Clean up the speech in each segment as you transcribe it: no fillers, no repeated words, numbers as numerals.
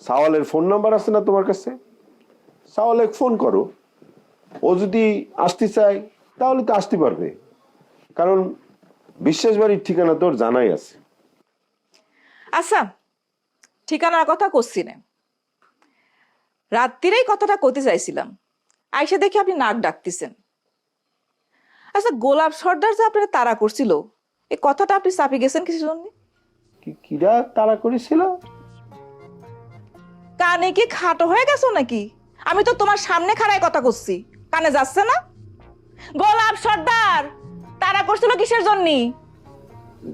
সাওয়ালের phone number আছে না তোমার কাছে? সাওয়ালে ফোন করো, ও যদি আসতে চায় তাহলে তো আসতে পারবে, কারণ বিশ্বাস বাড়ির ঠিকানা তোর জানাই আছে। আচ্ছা, ঠিকানার কথা করছি না, রাত্রিরেই কথাটা কইতে চাইছিলাম, আইসা দেখি আপনি নাক ডাকতেছেন। আচ্ছা, গোলাপ সর্দার যে আপনার তাড়া করছিল, এই কথাটা আপনি চাপি গেছেন কিছু জন্য? কিরা তাড়া করেছিল? কানে কি খাটো হয়ে গেছো নাকি? আমি তো তোমার সামনে খাড়ায় কথা করছি, কানে যাচ্ছে না? গোলাপ সর্দার তাড়া করছিল কিসের জন্য?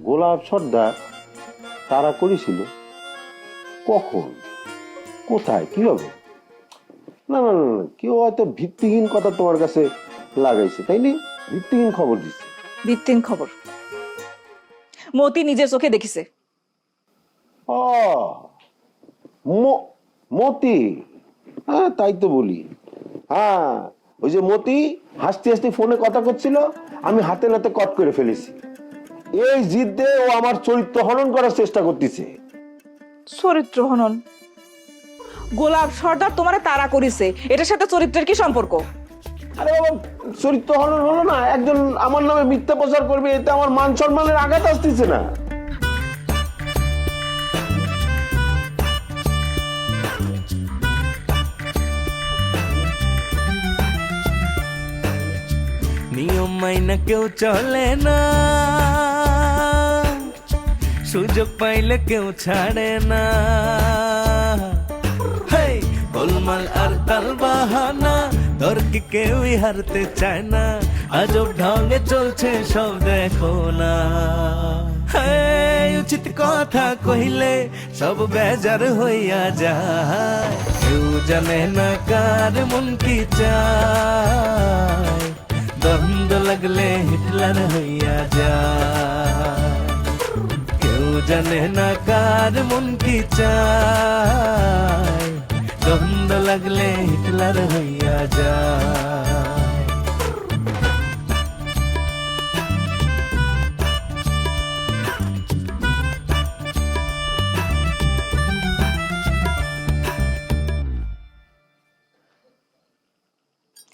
গোলাপ সর্দার তাড়া করেছিল? কখন, কোথায়, কিভাবে? না না না না, কেউ হয়তো ভিত্তিহীন কথা তোমার কাছে লাগাইছে, তাই না? ভিত্তিহীন খবর দিচ্ছে। ভিত্তিহীন খবর মতি নিজের চোখে দেখিছে। ও মতি, হ্যাঁ তাই তো বলি। হ্যাঁ, ওই যে মতি হাসতে হাসতে ফোনে কথা করছিল, আমি হাতে নাতে কট করে ফেলেছি। এই জিদ্দে ও আমার চরিত্র হনন করার চেষ্টা করতেছে। চরিত্র হনন? গোলাপ সর্দার তোমারে তাড়া করিছে, এটার সাথে চরিত্রের কি সম্পর্ক? আরে বাবা, চরিত্র হনন হলো না, একজন আমার নামে মিথ্যা প্রচার করবে, এতে আমার মান সম্মানের আঘাত আসতেছে না? নিয়ম মাইনা কেউ চলে না, সুযোগ পাইলে কেউ ছাড়ে না। হেই, গোলমাল আর তাল বাহানা, তর্কে কেউই হারতে চায় না। আজব ঢঙ্গে চলছে সব দেখো না। হেই, উচিত কথা কহিলে সব বেজার হইয়া যায়। কেউ জানে না কার মন কি চায়, দ্বন্দ্ব লাগলে হিটলার হইয়া যায়। কেউ জানে না কার মন কি চায়, দ্বন্দ্ব লাগলে হিটলার হইয়া যায়।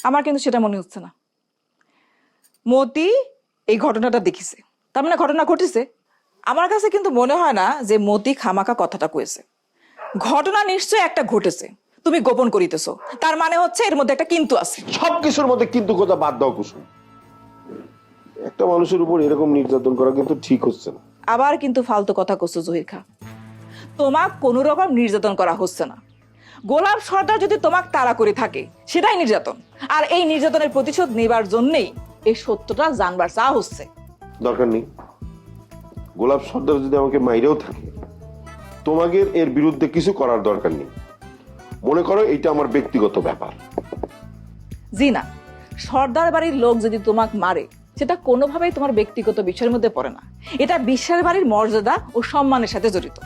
আমার কিন্তু সেটা মনে হচ্ছে না। মতি এই ঘটনাটা দেখিছে, তার মানে ঘটনা ঘটেছে। আমার কাছে কিন্তু মনে হয় না যে মতি খামাকা কথাটা কয়েছে। ঘটনা নিশ্চয় একটা ঘটেছে, তুমি গোপন করিতেছো, তার মানে হচ্ছে এর মধ্যে একটা কিন্তু আছে। সবকিছুর মধ্যে কিন্তু কথা বাদ দাও কুসুম। একটা মানুষের উপর এরকম নির্যাতন করা কিন্তু ঠিক হচ্ছে না। আবার কিন্তু ফালতু কথা করছো জহির খা, তোমাক কোনো রকম নির্যাতন করা হচ্ছে না। গোলাপ সর্দার যদি তোমাক তাড়া করে থাকে সেটাই নির্যাতন, আর এই নির্যাতনের প্রতিশোধ নেবার জন্যই এই সত্যটা জানবার চা হচ্ছে। দরকার নেই, গোলাপ সর্দার যদি আমাকে মাইরেও থাকে, তোমাকে এর বিরুদ্ধে কিছু করার দরকার নেই। মনে করো এটা আমার ব্যক্তিগত ব্যাপার। জি না, সর্দার বাড়ির লোক যদি তোমাক মারে সেটা কোনোভাবেই তোমার ব্যক্তিগত বিষয়ের মধ্যে পড়ে না। এটা বিশ্বের বাড়ির মর্যাদা ও সম্মানের সাথে জড়িত।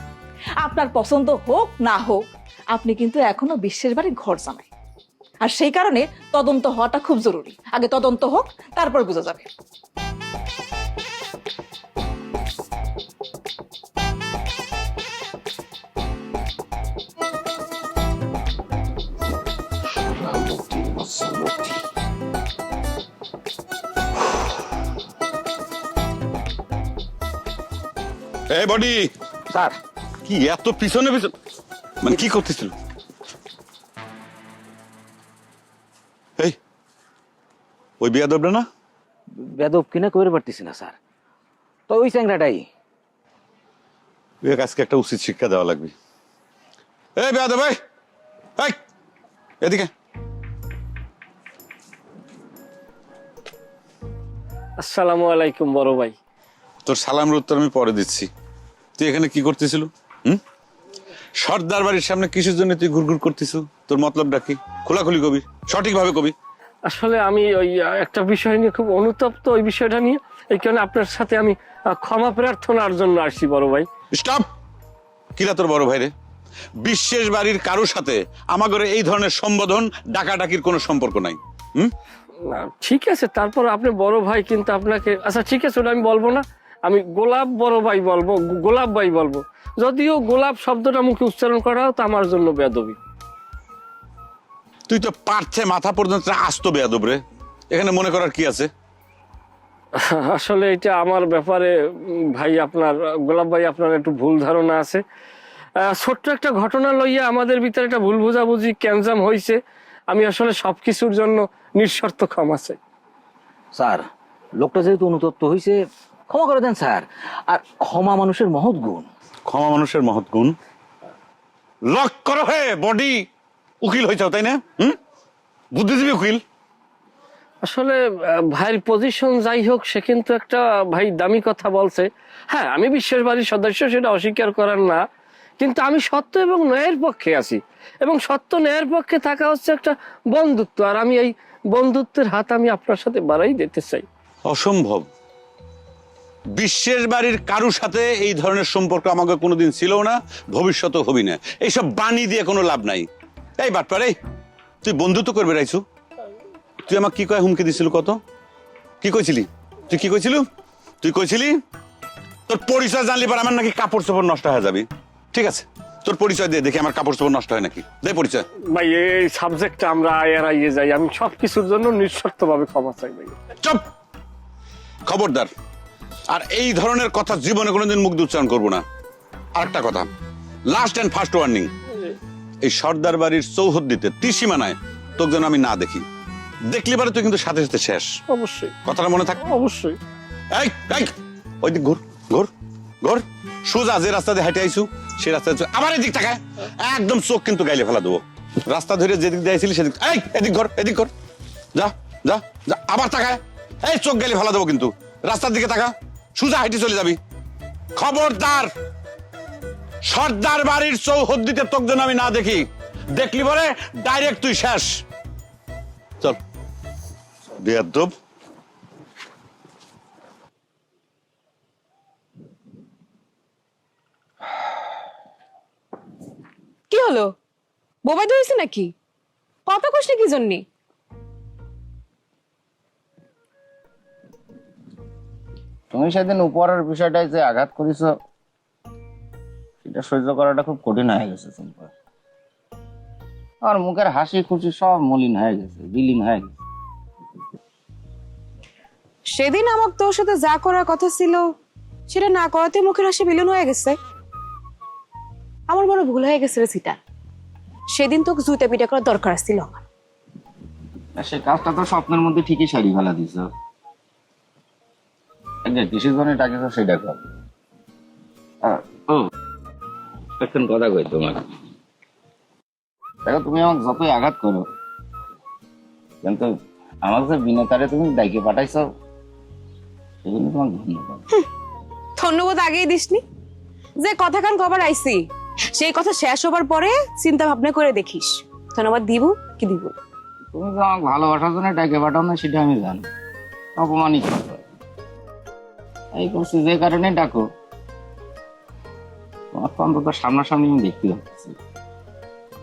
আপনার পছন্দ হোক না হোক, আপনি কিন্তু এখনো বিশ্বের বাড়ির ঘর জামাই, আর সেই কারণে তদন্ত হওয়াটা খুব জরুরি। আগে তদন্ত হোক, তারপর বোঝা যাবে। এই বডি স্যার, কি এত পিছনে পিছনে, মানে কি করতেছিল? এই ওই বিয়াদবটা না? বেদব কিনা কইতে পারতেছি না স্যার, তো ওই চ্যাংরাটাই। ওই আজকে একটা উচিত শিক্ষা দেওয়া লাগবে। এই বিয়াদব, এই এদিকে। আসসালামু আলাইকুম বড় ভাই। তোর সালামের উত্তর আমি পরে দিচ্ছি। তুই এখানে কি করতেছিল? সর্দার বাড়ির সামনে কিসের জন্য তুই ঘুরঘুর করতেছ? তোর মতলবটা কি? খোলাখুলি কবি, সঠিকভাবে কবি। আসলে আমি ওই একটা বিষয় নিয়ে খুব অনুতপ্ত, ওই বিষয়টা নিয়ে, এই কারণে আপনার সাথে আমি ক্ষমা প্রার্থনার জন্য আসছি বড় ভাই। স্টপ! কিরা তোর বড় ভাই রে? বিশেষ বাড়ির কারোর সাথে আমাদের এই ধরনের সম্বোধন ডাকাডাকির কোনো সম্পর্ক নাই। ঠিক আছে, তারপর আপনি বড় ভাই, কিন্তু আপনাকে, আচ্ছা ঠিক আছে, ওটা আমি বলবো না। আমি গোলাপ বড় ভাই বলবো, গোলাপ ভাই বলবো। যদিও গোলাপ শব্দটা মুখে উচ্চারণ করাও তো আমার জন্য বেয়াদবি। তুই তো পারছে মাথা পর্যন্ত আস্ত বেয়াদব রে, এখানে মনে করার কি আছে? আসলে এটা আমার ব্যাপারে ভাই, আপনার গোলাপ ভাই আপনার একটু ভুল ধারণা আছে। ছোট্ট একটা ঘটনা লইয়া আমাদের ভিতরে একটা ভুল বোঝাবুঝি ক্যানজাম হয়েছে। আমি আসলে সবকিছুর জন্য নিঃশর্ত ক্ষমা চাই। স্যার, লোকটা যেহেতু অনুতপ্ত হয়েছে, ক্ষমা করে দেন স্যার। আর ক্ষমা মানুষের মহৎ গুণ। ক্ষমা মানুষের মহৎ গুণ। লক করো হে বডি, উকিল হয়েছ তাই না? বুদ্ধিজীবী উকিল। আসলে ভাইয়ের পজিশন যাই হোক, সে কিন্তু একটা ভাই দামি কথা বলছে। হ্যাঁ, আমি বিশ্বের বাড়ির সদস্য, সেটা অস্বীকার করার না, কিন্তু আমি সত্য এবং ন্যায়ের পক্ষে আছি, এবং সত্য ন্যায়ের পক্ষে থাকা হচ্ছে একটা বন্ধুত্ব। আর আমি এই বন্ধুত্বের হাত আমি আপনার সাথে বাড়াই দিতে চাই। অসম্ভব। বিশ্বের বাড়ির কারুর সাথে এই ধরনের সম্পর্ক আমাকে কোনোদিন ছিল না, ভবিষ্যতেও হবি না। এইসব বাণী দিয়ে কোনো লাভ নাই। এই বাটপার, এই তুই বন্ধুত্ব করবে রাইছু? তুই আমাকে কি কয় হুমকি দিছিল? কত কি কইছিলি? তুই কি কইছিলি? তুই কইছিলি তোর পরিচয় জানলি পর আমার নাকি কাপড় চোপড় নষ্ট হয়ে যাবে। ঠিক আছে, তোর পরিচয় দিয়ে দেখি আমার কাপড় চোপড় নষ্ট হয় নাকি। দে পরিচয়। ভাই, এই সাবজেক্টটা আমরা এড়াইয়ে যাই। আমি সবকিছুর জন্য নিঃশর্তভাবে ক্ষমা চাই ভাই। চুপ, খবরদার। আর এই ধরনের কথা জীবনে কোনোদিন মুখ দিয়ে উচ্চারণ করবো না। আরেকটা কথা, লাস্ট এন্ড ফার্স্ট ওয়ার্নিং, এই সর্দার বাড়ির চৌহদ্দিতে ত্রিসীমানায় তোকে যেন আমি না দেখি। দেখলি পারে তুই কিন্তু সাথে সাথে শেষ। অবশ্যই কথাটা মনে থাক। অবশ্যই। এই এই ওই দিক ঘুর, ঘুর, ঘুর। সোজা যে রাস্তা দিয়ে হেঁটে আইছু সেই রাস্তা আবার এদিক তাকায়, একদম চোখ কিন্তু গাইলে ফেলা দেবো। রাস্তা ধরে যেদিক দিয়ে আইছিলি সেদিক, এই এদিক ঘর, এদিক ঘর, যা যা যা, আবার তাকায়, এই চোখ গাইলে ফেলা দেবো কিন্তু। রাস্তার দিকে তাকা, সোজা হেঁটে চলে যাবি। খবরদার, সর্দার বাড়ির চৌহদ্দিতে তোকে যেন আমি না দেখি। দেখলি পরে ডাইরেক্ট তুই শেষ। চল বেয়াদব। কি হলো, বোবাই ধরেছে নাকি? কথা কষ্ট কি জন্য? তুমি সেদিন উপরের বিষয়টায় যে আঘাত করেছ, সেটা সহ্য করাটা খুব কঠিন হয়ে গেছে চম্পা। আর মুখের হাসি খুশি সব মলিন হয়ে গেছে, বিলীন হয়ে গেছে। সেদিন আমার তোর সাথে যা করার কথা ছিল সেটা না করাতে মুখের হাসি বিলীন হয়ে গেছে। আমার বড় ভুল হয়ে গেছে রে সিটা। সেদিন তোকে জুতা পিটা করার দরকার ছিল আমার। আর সেই কাজটা তো স্বপ্নের মধ্যে ঠিকই সারি ফেলা দিছ। কিসের জন্য ডাকেছ সেটা কর। এখন কথা কই তোমাকে, দেখো তুমি আমাকে যতই আঘাত করো, কিন্তু আমার যে বিনেতারে তুমি ডাইকে পাঠাইছ, সেজন্য তোমাকে ধন্যবাদ। ধন্যবাদ আগেই দিসনি। যে কথা কান কবার আইছি, সেই কথা শেষ হবার পরে চিন্তা ভাবনা করে দেখিস ধন্যবাদ দিব কি দিব। তুমি তো আমাকে ভালোবাসার জন্য ডাইকে পাঠাও না, সেটা আমি জানি। অপমানই করছো, এই করছি যে কারণে ডাকো। তোমার তো অন্তত সামনাসামনি আমি দেখতে পাচ্ছি,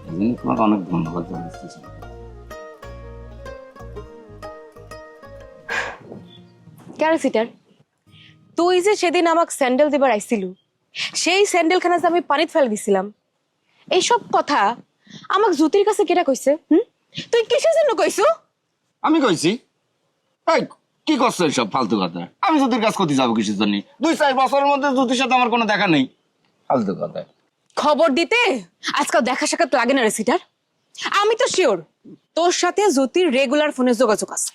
এই জন্য তোমাকে অনেক ধন্যবাদ জানাচ্ছি। কেন সিটার, তুই যে সেদিন আমাকে স্যান্ডেল দিবার আইছিল, সেই স্যান্ডেল খানা যে আমি পানিতে ফেলে দিছিলাম, এইসব কথা আমাকে জ্যোতির কাছে কেটা কইছে? তুই কিসের জন্য কইছো? আমি কইছি? এই কি করছো এইসব ফালতু কথা? আমি জ্যোতির কাজ করতে যাবো কিসের জন্য? 2-4 বছরের মধ্যে জ্যোতির সাথে আমার কোনো দেখা নেই। ফালতু কথা। খবর দিতে আজকাল দেখা সাক্ষাৎ লাগে না রে সিটার। আমি তো শিওর তোর সাথে জ্যোতির রেগুলার ফোনে যোগাযোগ আছে,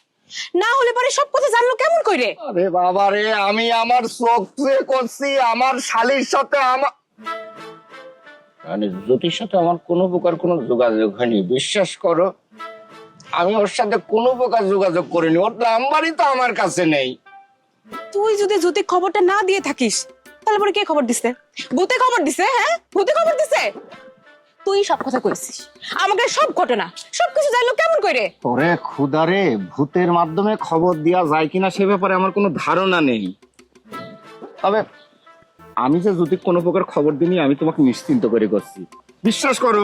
না হলে পরে সব কথা জানলো কেমন কইরে? আরে বাবা রে, আমি আমার চোখ দিয়ে করছি আমার শালির সাথে। আমার মানে জ্যোতির সাথে আমার কোনো প্রকার কোনো যোগাযোগ হয়নি, বিশ্বাস করো। আমি ওর সাথে কোনো প্রকার যোগাযোগ করিনি, ওর নাম্বারই তো আমার কাছে নেই। তুই যদি জ্যোতি খবরটা না দিয়ে থাকিস, তাহলে পরে কে খবর দিছে? ভূতে খবর দিছে? হ্যাঁ, ভূতে খবর দিছে। তুই সব কথা কইছিস, আমাকে সব ঘটনা সবকিছু জানলো কেমন কইরে? তোরে খুদারে, ভূতের মাধ্যমে খবর দেওয়া যায় কিনা সে ব্যাপারে আমার কোনো ধারণা নেই। তবে আমি যে যদি কোনো প্রকার খবর দিইনি, আমি তোমাকে নিশ্চিন্ত করে করছি, বিশ্বাস করো।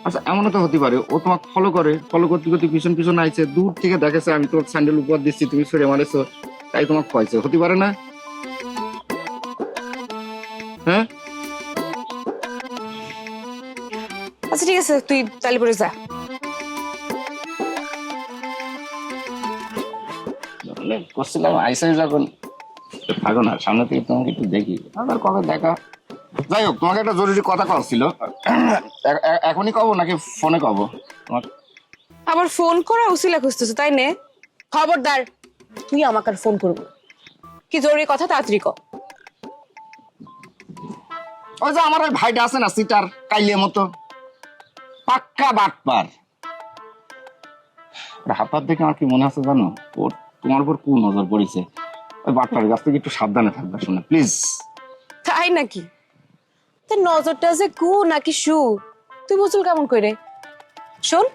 আচ্ছা, এমনও তো হতে পারে ও তোমাকে ফলো করে, ফলো করতে করতে পিছন পিছন আইছে, দূর থেকে দেখেছে আমি তোমাকে স্যান্ডেল উপহার দিচ্ছি, তুমি সরে মারেছো, তাই তোমাকে কয়েছে, হতে পারে না? আচ্ছা ঠিক আছে, তুই তালি পরে যা। করছিলাম আইসাই যখন থাকো না, সামনে থেকে তোমাকে একটু দেখি, আবার কবে দেখা। যাই হোক, তোমাকে একটা জরুরি কথা কছিল, এখনই কব নাকি ফোনে কব? তোমার আবার ফোন করা উসিলা খুঁজতেছো তাই নে? খবরদার, তুই আমাকে আর ফোন করবো না। কি জরুরি কথা, তাড়াতাড়ি কর। ওই যে আমার ওই ভাইটা আছে না, সিটার কাইলের মতো পাক্কা বাটপার, হাত দেখে আমার কি মনে আছে জানো, ওর তোমার উপর কু নজর পড়েছে। ওই বাটপারের কাছ থেকে একটু সাবধানে থাকবে, শোনা প্লিজ। তাই নাকি? তোর নজরটা যে কু নাকি শু তুই বুঝল কেমন করে? শোন,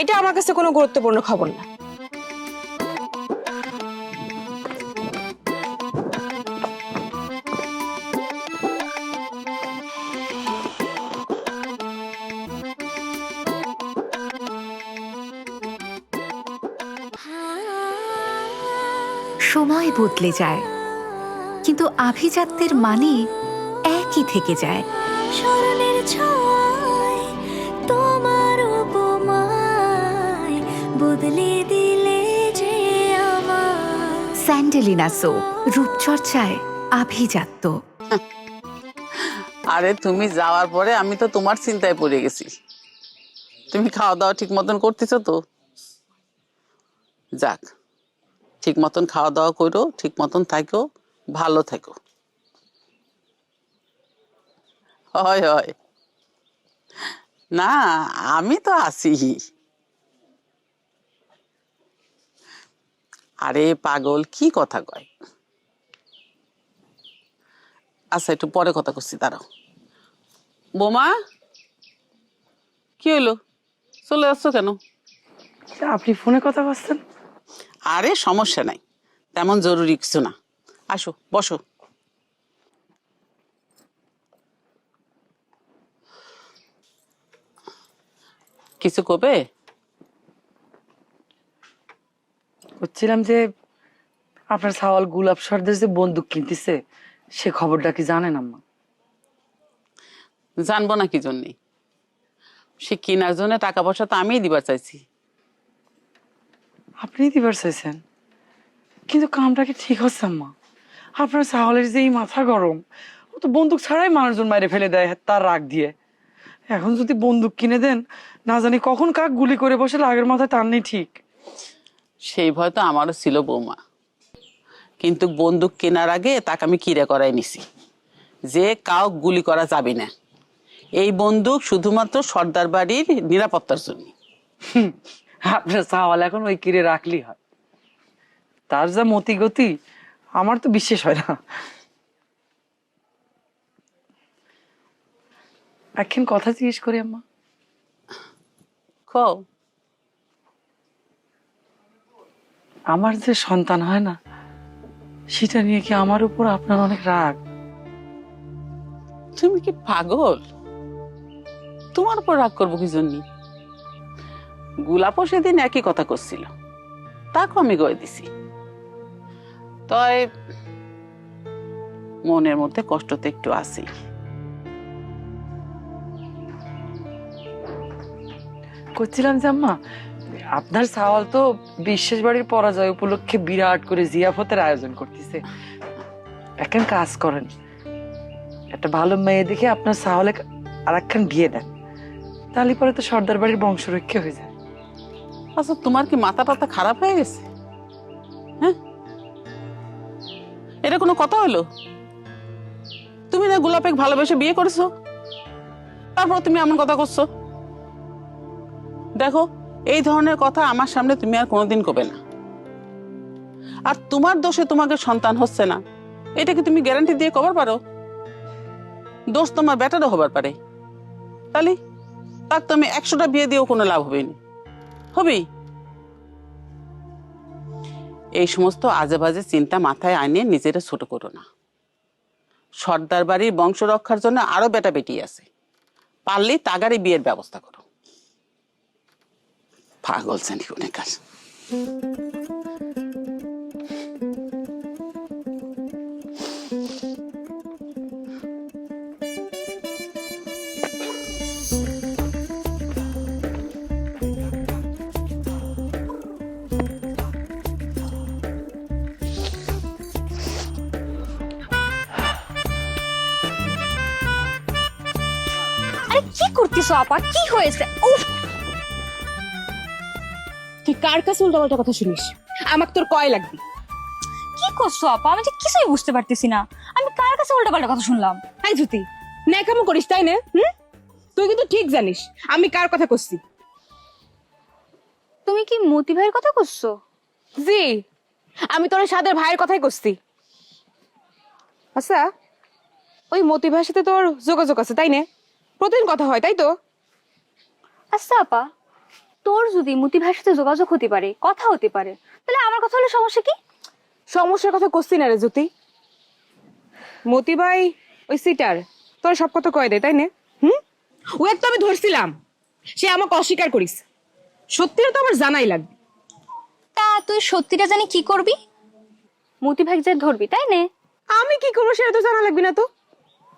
এটা আমার কাছে কোনো গুরুত্বপূর্ণ খবর না। সময় বদলে যায়, কিন্তু আভিজাত্যের মানে একই থেকে যায়। স্মরণের ছোঁয়ায় তোমার উপমায় বদলে দিলে যে আমার। স্যান্ডেলিনা সো, রূপচর্চায় আভিজাত্য। আরে তুমি যাওয়ার পরে আমি তো তোমার চিন্তায় পড়ে গেছি। তুমি খাওয়া দাওয়া ঠিক মতন করতেছো তো? যাক, ঠিক মতন খাওয়া দাওয়া করো, ঠিক মতন থাকো, ভালো থাকো। হয় হয়, না আমি তো আছি। আরে পাগল, কি কথা কয়? আচ্ছা, একটু পরে কথা করছি, দাঁড়াও। বোমা, কি হইলো, চলে আসছো কেন? আপনি ফোনে কথা বলছেন? আরে সমস্যা নাই, তেমন জরুরি কিছু না। আসো, বসো। কিছু কবে? বলছিলাম যে আপনার সাওয়াল গুলাব সর্দার যে বন্দুক কিনতেছে, সে খবরটা কি জানেন আম্মা? জানবো না কি জন্যে? সে কেনার জন্য টাকা পয়সা তো আমিই দিবার চাইছি। আপনি দিবার চাইছেন, কিন্তু কামটা কি ঠিক হচ্ছে আম্মা? আপনার সাওয়ালের যে এই মাথা গরম, ও তো বন্দুক ছাড়াই মানুষজন মাইরে ফেলে দেয় তার রাগ দিয়ে। এখন যদি বন্দুক কিনে দেন, না জানি কখন কাক গুলি করে বসে, আগের মাথায় টান নেই ঠিক। সেই ভয় তো আমারও ছিল বৌমা, কিন্তু বন্দুক কেনার আগে তাকে আমি কিরা করাই নিছি যে কাউ গুলি করা যাবে না। এই বন্দুক শুধুমাত্র সর্দার বাড়ির নিরাপত্তার জন্য। আপনার সাওয়াল এখন ওই কিরে রাখলেই হয়, তার যা মতি গতি আমার তো বিশ্বাস হয় না। এখন কথা জিজ্ঞেস করি আম্মা, কও। আমার যে সন্তান হয় না, সেটা নিয়ে কি আমার উপর আপনার অনেক রাগ? তুমি কি পাগল? তোমার উপর রাগ করবো কি জন্য? গোলাপও সেদিন একই কথা করছিল, তাকে আমি গয়ে দিছি। তাই মনের মধ্যে কষ্ট তো একটু আছে। করছিলাম যে আম্মা, আপনার সাওয়াল তো বিশ্বাস বাড়ির পরাজয় উপলক্ষে বিরাট করে জিয়াফতের আয়োজন করতেছে। এখন কাজ করেন, একটা ভালো মেয়ে দেখে আপনার সাওয়ালে আর একখান বিয়ে দেন, তাহলে পরে তো সর্দার বাড়ির বংশরক্ষা হয়ে যায়। আচ্ছা, তোমার কি মাথা টাথা খারাপ হয়ে গেছে? হ্যাঁ, এটা কোনো কথা হলো? তুমি না গোলাপে ভালোবেসে বিয়ে করেছো, তারপর তুমি এমন কথা করছো? দেখো, এই ধরনের কথা আমার সামনে তুমি আর কোনোদিন কবে না। আর তোমার দোষে তোমাকে সন্তান হচ্ছে না, এটা কি তুমি গ্যারান্টি দিয়ে কবার পারো? দোষ তোমার বেটারও হবার পারে, তাহলে তার তুমি 100টা বিয়ে দিয়েও কোনো লাভ হবে না, হবেই। এই সমস্ত আজে বাজে চিন্তা মাথায় আনিয়ে নিজেরা ছোট করো না। সর্দার বাড়ির বংশ রক্ষার জন্য আরো বেটা বেটি আছে, পারলেই তাগারে বিয়ের ব্যবস্থা করো। পাগল জানি অনেক কাজ। আরে কি করতেছো আপা, কি হয়েছে? উফ, তুই কার কাছে উল্টাপাল্টা কথা শুনিস? আমাকে তোর কয় লাগবে? কি করছো আপা? আমি যে কিছুই বুঝতে পারতেছি না, আমি কার কাছে উল্টাপাল্টা কথা শুনলাম? হাই জ্যোতি, ন্যাকামো করিস তাই না? তুই কিন্তু ঠিক জানিস আমি কার কথা করছি। তুমি কি মতি ভাইয়ের কথা করছো? জি, আমি তোর সাদের ভাইয়ের কথাই করছি। আচ্ছা, ওই মতি ভাইয়ের সাথে তোর যোগাযোগ আছে তাই না? প্রতিদিন কথা হয় তাই তো? আচ্ছা আপা, তোর যদি মতি ভাইয়ের সাথে যোগাযোগ হতে পারে, কথা হতে পারে, তাহলে আমার কথা হলে সমস্যা কি? সমস্যার কথা করছি না রে জ্যোতি। মতি ভাই ওই সিটার, তোর সব কথা কয়ে দেয় তাই না? ও তো আমি ধরছিলাম, সে আমাকে অস্বীকার করিস। সত্যিটা তো আমার জানাই লাগবে। তা তুই সত্যিটা জানি কি করবি? মতি ভাই যে ধরবি তাই না? আমি কি করবো সেটা তো জানা লাগবে না তো।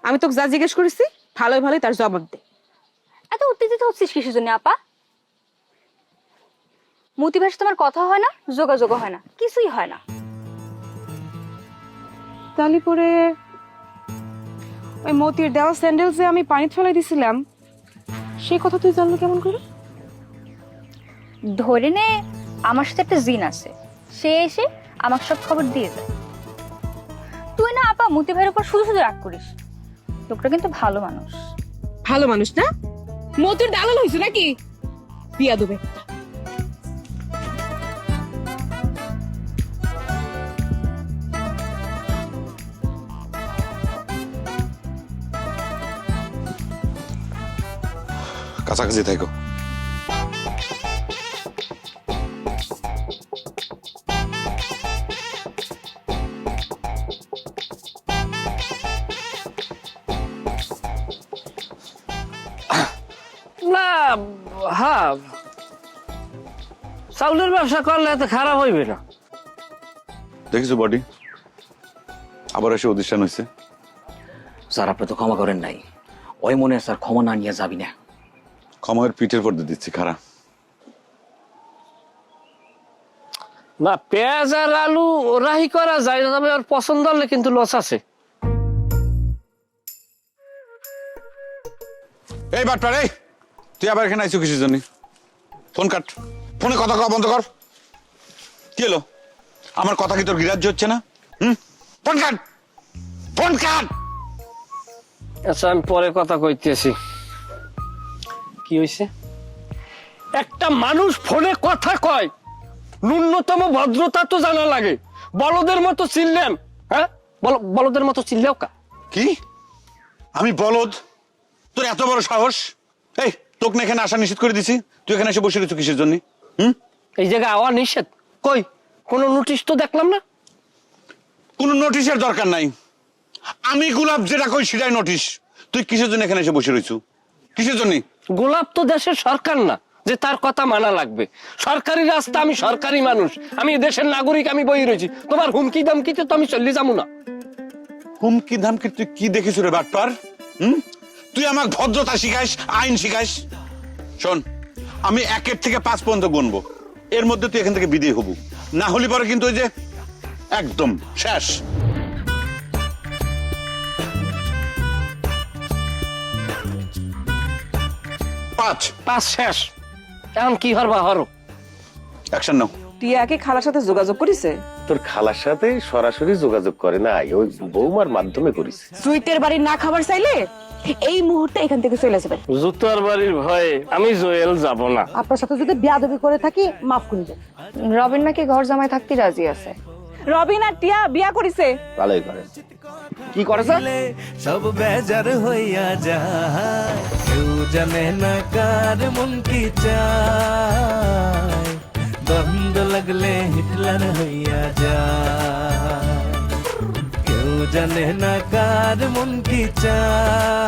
আমি তোকে যা জিজ্ঞেস করেছি ভালোই ভালোই তার জবাব দে। এত উত্তেজিত হচ্ছিস কিসের জন্য আপা? মতি ভাইয়ের সাথে তোমার কথা হয় না, যোগাযোগও হয় না, কিছুই হয় না। তাহলে পরে ওই মতির দেওয়া স্যান্ডেল যে আমি পানিতে ফেলাই দিছিলাম সেই কথা তুই জানলো কেমন করে? ধরে নে আমার সাথে একটা জিন আছে, সে এসে আমাকে সব খবর দিয়ে যায়। তুই না আপা মতি ভাইয়ের উপর শুধু শুধু রাগ করিস, লোকটা কিন্তু ভালো মানুষ। ভালো মানুষ না? মতির দালাল হয়েছে নাকি? বিয়া দেবে। কাছাকাছি থাকো। না, হ্যাঁ, চাউলের ব্যবসা করলে এত খারাপ হইবে না। দেখিস বডি আবার এসে অধিষ্ঠান হয়েছে। স্যার আপনি তো ক্ষমা করেন নাই, ওই মনে স্যার ক্ষমা না নিয়ে যাবি না। ক্ষমার পিঠের পর দিয়ে দিচ্ছি খারাপ। না, পেঁয়াজ আর আলু রাহি করা যায়, তবে ওর পছন্দ হলে কিন্তু লস আছে। এই বাটপার, এই তুই আবার এখানে আইছো কিসের জন্য? ফোন কাট, ফোনে কথা কওয়া বন্ধ কর। কি হলো? আমার কথা কি তোর গ্রাহ্য হচ্ছে না? Phone cut, phone cut. আচ্ছা আমি পরে কথা কইতেছি। কি হয়েছে? একটা মানুষ ফোনে কথা কয়, ন্যূনতম ভদ্রতা তো জানা লাগে। বলদের মতো চিল্লেন? হ্যাঁ, বলদের মতো চিল্লেও কা? কি আমি বলদ? তোর এত বড় সাহস? এই তোকে না এখানে আসা নিষেধ করে দিছি, তুই এখানে এসে বসে রয়েছো কিসের জন্য? এই জায়গায় আওয়া নিষেধ? কই কোনো নোটিশ তো দেখলাম না। কোনো নোটিশের দরকার নাই, আমি গোলাপ যেটা কই সেটাই নোটিশ। তুই কিসের জন্য এখানে এসে বসে রয়েছো? কিসের জন্য? গোলাপ তো দেশের সরকার না যে তার কথা মানা লাগবে। সরকারি রাস্তা, আমি সরকারি মানুষ, আমি দেশের নাগরিক, আমি বই রয়েছি। তোমার হুমকি দামকিতে তো আমি চলে যাবো না। হুমকি ধামকি তুই কি দেখিস রে বাটপার? তুই আমাকে ভদ্রতা শিখাইস, আইন শিখাইস? শোন, আমি 1 থেকে 5 পর্যন্ত গুনবো, এর মধ্যে তুই এখান থেকে বিদায় হবু, না হলে পরে কিন্তু ওই যে একদম শেষ। 5 শেষ। এখন কি হরবা হরো, অ্যাকশন নাও। টিয়াকে খালার সাথে যোগাযোগ করিছে? তোর খালার সাথে সরাসরি যোগাযোগ করে না, ওই বৌমার মাধ্যমে করেছে। সুইটের বাড়ি না খাবার চাইলে এই মুহূর্তে এখান থেকে চলে যাবেন। জুতার বাড়ির ভয়ে আমি জয়েল যাব না। আপনার সাথে যদি বিয়াদবি করে থাকি মাফ করে দেন। রবিন নাকি ঘর জামাই থাকতে রাজি আছে। রবিন আর টিয়া বিয়া করিছে। ভালোই করে। কি করেছে? সব বেজার হইয়া যায়, কেউ জানে না কার মন কি চায়। দ্বন্দ্ব লাগলে হিটলার হইয়া যায়, কেউ জানে না কার মন কি চায়।